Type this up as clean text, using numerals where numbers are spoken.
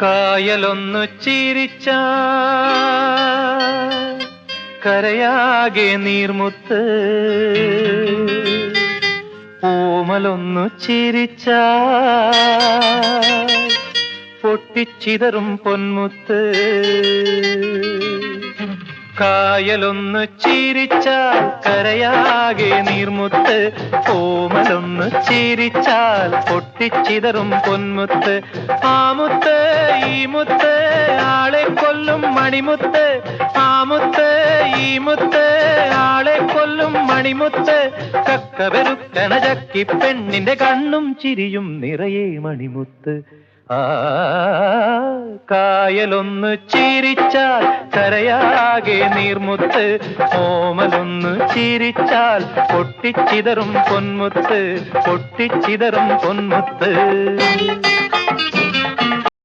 കായലൊന്നു ചിരിച്ച കരയാകെ നീർമുത്ത്, ഓമലൊന്നു ചിരിച്ച പൊട്ടിച്ചിതറും പൊന്മുത്ത്. കായലൊന്നു ചിരിച്ചാൽ കരയാകെ നീർമുത്ത്, ഓമലൊന്നു ചിരിച്ചാൽ പൊട്ടിച്ചിതറും പൊന്മുത്ത്. ആ മുത്ത് ഈ മുത്ത് ആളെ കൊല്ലും മണിമുത്ത്, ആ മുത്ത് ഈ മുത്ത് ആളെ കൊല്ലും മണിമുത്ത്. കക്കവരുക്കണ ചക്കി പെണ്ണിന്റെ കണ്ണും ചിരിയും നിറയെ മണിമുത്ത്. ആ കായലൊന്നു ചിരിച്ചാൽ കരയാകെ നീർമുത്ത്, ഓമലൊന്നു ചിരിച്ചാൽ പൊട്ടിച്ചിതറും പൊന്മുത്ത്, പൊട്ടിച്ചിതറും പൊന്മുത്ത്.